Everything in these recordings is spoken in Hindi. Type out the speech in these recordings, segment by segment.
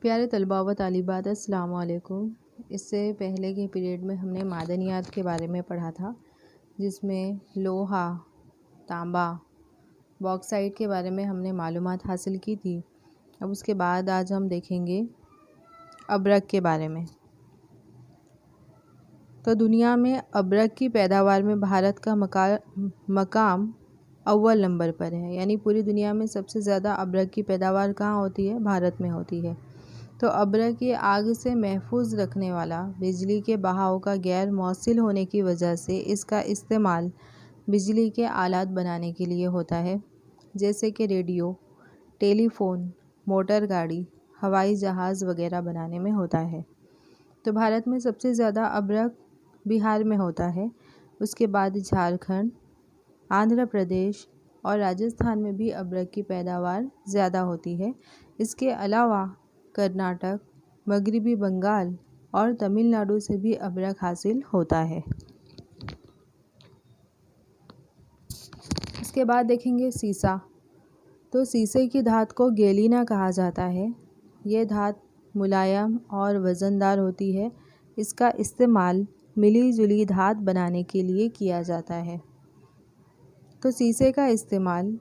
प्यारे तलबा व तालिबात अस्सलाम वालेकुम। इससे पहले के पीरियड में हमने मादनियात के बारे में पढ़ा था, जिसमें लोहा, तांबा, बॉक्साइट के बारे में हमने मालूमात हासिल की थी। अब उसके बाद आज हम देखेंगे अबरक के बारे में। तो दुनिया में अबरक की पैदावार में भारत का मकाम अव्वल नंबर पर है, यानी पूरी दुनिया में सबसे ज़्यादा अबरक की पैदावार कहाँ होती है? भारत में होती है। तो अबरक ये आग से महफूज रखने वाला, बिजली के बहाव का गैर मौसिल होने की वजह से इसका इस्तेमाल बिजली के आलात बनाने के लिए होता है, जैसे कि रेडियो, टेलीफोन, मोटर गाड़ी, हवाई जहाज़ वगैरह बनाने में होता है। तो भारत में सबसे ज़्यादा अबरक बिहार में होता है, उसके बाद झारखंड, आंध्र प्रदेश और राजस्थान में भी अबरक की पैदावार ज़्यादा होती है। इसके अलावा कर्नाटक, मगरबी बंगाल और तमिलनाडु से भी अबरक हासिल होता है। इसके बाद देखेंगे सीसा। तो सीसे की धात को गैलिना कहा जाता है। ये धात मुलायम और वज़नदार होती है। इसका इस्तेमाल मिली जुली धात बनाने के लिए किया जाता है। तो सीसे का इस्तेमाल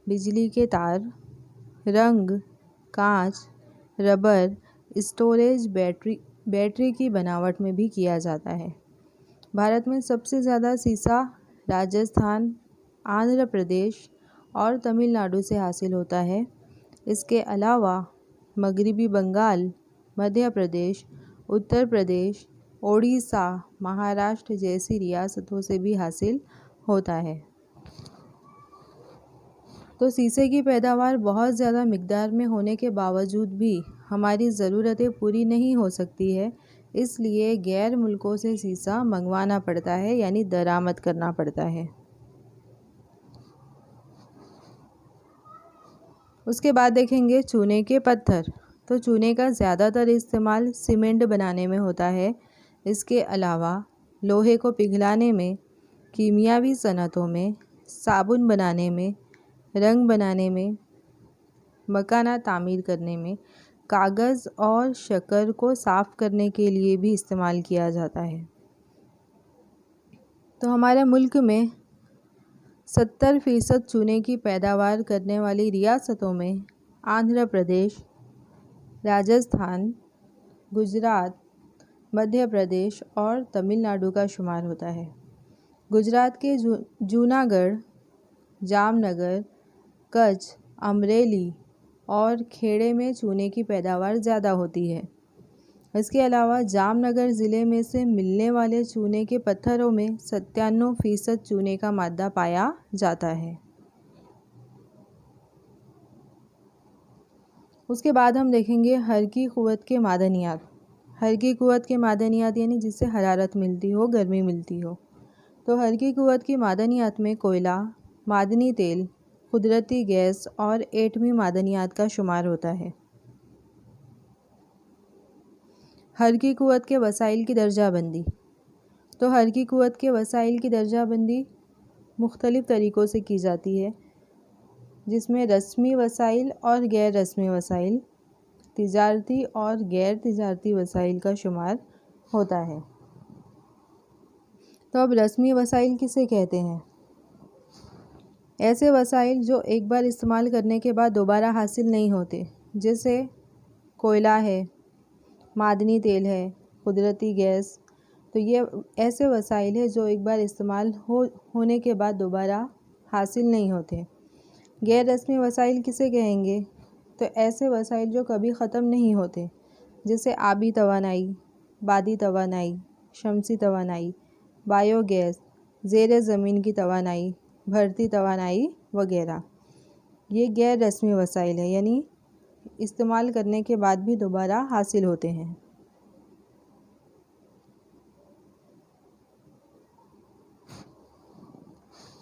बिजली के तार, रंग, कांच, रबर, स्टोरेज, बैटरी की बनावट में भी किया जाता है। भारत में सबसे ज़्यादा सीसा राजस्थान, आंध्र प्रदेश और तमिलनाडु से हासिल होता है। इसके अलावा मगरबी बंगाल, मध्य प्रदेश, उत्तर प्रदेश, ओडिशा, महाराष्ट्र जैसी रियासतों से भी हासिल होता है। तो सीसे की पैदावार बहुत ज़्यादा मिक़दार में होने के बावजूद भी हमारी ज़रूरतें पूरी नहीं हो सकती है, इसलिए गैर मुल्कों से सीसा मंगवाना पड़ता है, यानी दरामद करना पड़ता है। उसके बाद देखेंगे चूने के पत्थर। तो चूने का ज़्यादातर इस्तेमाल सीमेंट बनाने में होता है। इसके अलावा लोहे को पिघलाने में, कीमियावी सनतों में, साबुन बनाने में, रंग बनाने में, मकाना तामीर करने में, कागज़ और शक्कर को साफ़ करने के लिए भी इस्तेमाल किया जाता है। तो हमारे मुल्क में 70% चूने की पैदावार करने वाली रियासतों में आंध्र प्रदेश, राजस्थान, गुजरात, मध्य प्रदेश और तमिलनाडु का शुमार होता है। गुजरात के जूनागढ़, जामनगर, कच्छ, अमरेली और खेड़े में चूने की पैदावार ज़्यादा होती है। इसके अलावा जामनगर ज़िले में से मिलने वाले चूने के पत्थरों में 97% चूने का मादा पाया जाता है। उसके बाद हम देखेंगे हल्की क़ुव्वत के मादनियात। हल्की क़ुव्वत के मादनियात यानी जिससे हरारत मिलती हो, गर्मी मिलती हो। तो हल्की क़ुव्वत की मादनियात में कोयला, मादनी तेल, कुदरती गैस और एटमी मादनियात का शुमार होता है। हल्की क़ुव्वत के वसाइल की दर्जाबंदी। तो हल्की क़ुव्वत के वसाइल की दर्जाबंदी मुख्तलिफ़ तरीक़ों से की जाती है, जिसमें रस्मी वसाइल और गैर रस्मी वसाइल, तिजारती और गैर तिजारती वसाइल का शुमार होता है। तो अब रस्मी वसाइल किसे कहते हैं? ऐसे वसाइल जो एक बार इस्तेमाल करने के बाद दोबारा हासिल नहीं होते, जैसे कोयला है, मादनी तेल है, कुदरती गैस। तो ये ऐसे वसाइल है जो एक बार इस्तेमाल होने के बाद दोबारा हासिल नहीं होते। गैर रस्मी वसाइल किसे कहेंगे? तो ऐसे वसाइल जो कभी ख़त्म नहीं होते, जैसे आबी तवानाई, बादी तवानाई, शमसी तवानाई, बायोगैस, ज़ेर ज़मीन की तवानाई, भरती तवानाई वगैरह। ये गैर रस्मी वसाइल है, यानी इस्तेमाल करने के बाद भी दोबारा हासिल होते हैं।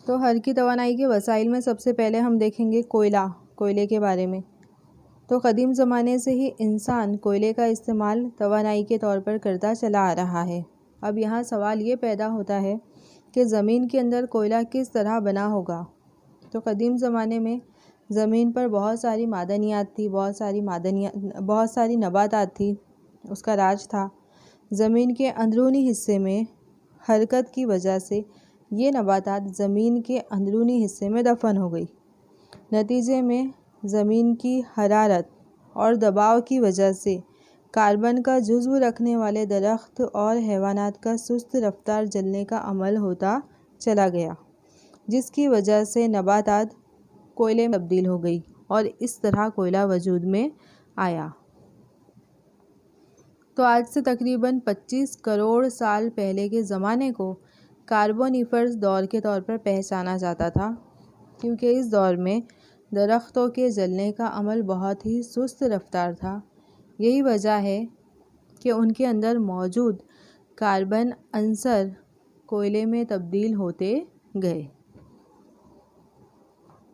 तो हल्की तवानाई के वसाइल में सबसे पहले हम देखेंगे कोयले के बारे में। तो क़दीम ज़माने से ही इंसान कोयले का इस्तेमाल तवानाई के तौर पर करता चला आ रहा है। अब यहाँ सवाल ये पैदा होता है कि ज़मीन के अंदर कोयला किस तरह बना होगा। तो क़दीम ज़माने में ज़मीन पर बहुत सारी मादनियात थी, बहुत सारी नबातात थी, उसका राज था। ज़मीन के अंदरूनी हिस्से में हरकत की वजह से ये नबातात ज़मीन के अंदरूनी हिस्से में दफन हो गई। नतीजे में ज़मीन की हरारत और दबाव की वजह से कार्बन का जुज़्व रखने वाले दरख्त और हैवानात का सुस्त रफ्तार जलने का अमल होता चला गया, जिसकी वजह से नबातात कोयले में तब्दील हो गई और इस तरह कोयला वजूद में आया। तो आज से तकरीबन 25 करोड़ साल पहले के ज़माने को कार्बोनिफरस दौर के तौर पर पहचाना जाता था, क्योंकि इस दौर में दरख्तों के जलने का अमल बहुत ही सुस्त रफ्तार था। यही वजह है कि उनके अंदर मौजूद कार्बन अंसर कोयले में तब्दील होते गए।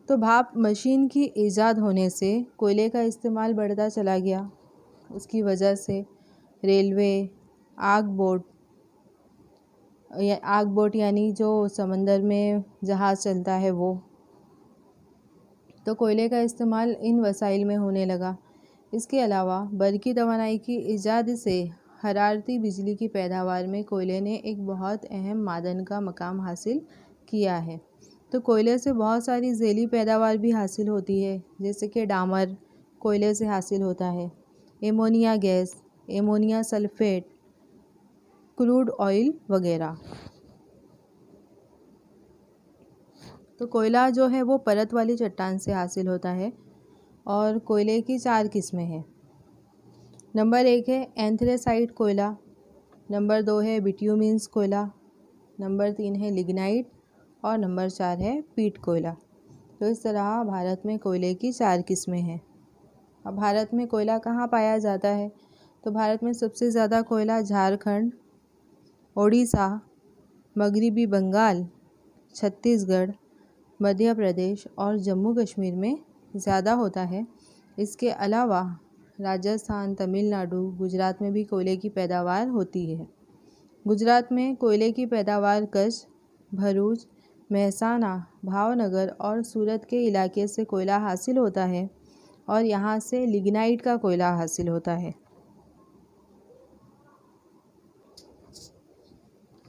तो भाप मशीन की ईजाद होने से कोयले का इस्तेमाल बढ़ता चला गया। उसकी वजह से रेलवे, आग बोट यानी जो समंदर में जहाज़ चलता है वो, तो कोयले का इस्तेमाल इन वसाइल में होने लगा। इसके अलावा बरकी तवानाई की ईजाद से हरारती बिजली की पैदावार में कोयले ने एक बहुत अहम मादन का मकाम हासिल किया है। तो कोयले से बहुत सारी ज़ैली पैदावार भी हासिल होती है, जैसे कि डामर कोयले से हासिल होता है, ammonia gas, ammonia sulphate, crude oil वगैरह। तो कोयला जो है वो परत वाली चट्टान से हासिल होता है और कोयले की 4 किस्में हैं। नंबर 1 है एंथ्रेसाइट कोयला, नंबर 2 है बिट्यूमिन्स कोयला, नंबर 3 है लिग्नाइट और नंबर 4 है पीट कोयला। तो इस तरह भारत में कोयले की 4 किस्में हैं। अब भारत में कोयला कहाँ पाया जाता है? तो भारत में सबसे ज़्यादा कोयला झारखंड, ओडिशा, मगरबी बंगाल, छत्तीसगढ़, मध्य प्रदेश और जम्मू कश्मीर में ज़्यादा होता है। इसके अलावा राजस्थान, तमिलनाडु, गुजरात में भी कोयले की पैदावार होती है। गुजरात में कोयले की पैदावार कच्छ, भरूच, मेहसाना, भावनगर और सूरत के इलाके से कोयला हासिल होता है और यहाँ से लिग्नाइट का कोयला हासिल होता है।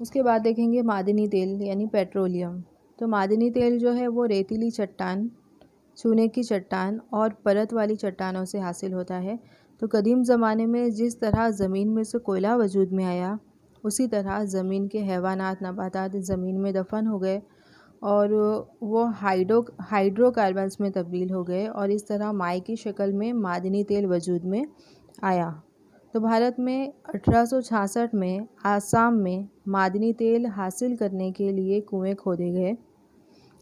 उसके बाद देखेंगे मादनी तेल यानी पेट्रोलियम। तो मादनी तेल जो है वो रेतीली चट्टान, चूने की चट्टान और परत वाली चट्टानों से हासिल होता है। तो कदीम ज़माने में जिस तरह ज़मीन में से कोयला वजूद में आया, उसी तरह ज़मीन के हैवानात, नबातात ज़मीन में दफन हो गए और वो हाइड्रोकार्बन्स में तब्दील हो गए और इस तरह माई की शक्ल में मादनी तेल वजूद में आया। तो भारत में 1866 में आसाम में मादनी तेल हासिल करने के लिए कुएं खोदे गए।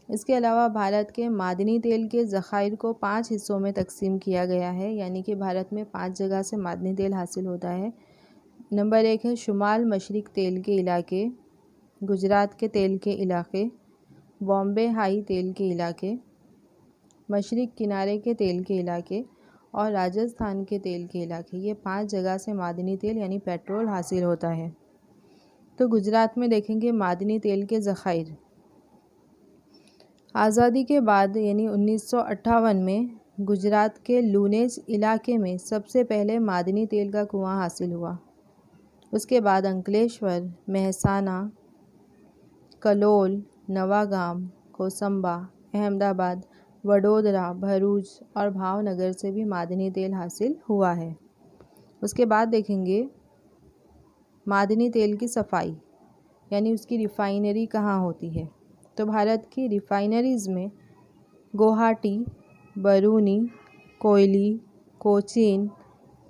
इसके अलावा भारत के मादनी तेल के ज़खायर को 5 हिस्सों में तकसीम किया गया है, यानी कि भारत में 5 जगह से मादनी तेल हासिल होता है। नंबर 1 है शुमाल मशरिक तेल के इलाके, गुजरात के तेल के इलाके, बॉम्बे हाई तेल के इलाके, मशरिक किनारे के तेल के इलाके और राजस्थान के तेल के इलाके। ये 5 जगह से मादनी तेल यानी पेट्रोल हासिल होता है। तो गुजरात में देखेंगे मादनी तेल के ज़खायर। आज़ादी के बाद यानी 1958 में गुजरात के लूनेज इलाके में सबसे पहले मादनी तेल का कुआं हासिल हुआ। उसके बाद अंकलेश्वर, मेहसाना, कलोल, नवागाम, कोसंबा, अहमदाबाद, वडोदरा, भरूच और भावनगर से भी मादनी तेल हासिल हुआ है। उसके बाद देखेंगे मादनी तेल की सफाई यानी उसकी रिफ़ाइनरी कहाँ होती है। तो भारत की रिफ़ाइनरीज़ में गुवाहाटी, बरूनी, कोयली, कोचीन,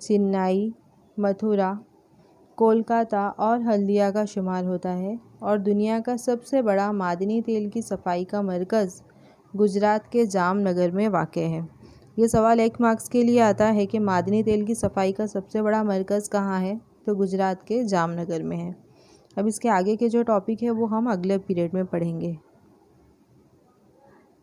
चेन्नई, मथुरा, कोलकाता और हल्दिया का शुमार होता है और दुनिया का सबसे बड़ा मादनी तेल की सफाई का मरकज़ गुजरात के जामनगर में वाक़ है। ये सवाल 1 मार्क्स के लिए आता है कि मादनी तेल की सफाई का सबसे बड़ा मरकज़ कहाँ है, तो गुजरात के जामनगर में है। अब इसके आगे के जो टॉपिक है वो हम अगले पीरियड में पढ़ेंगे।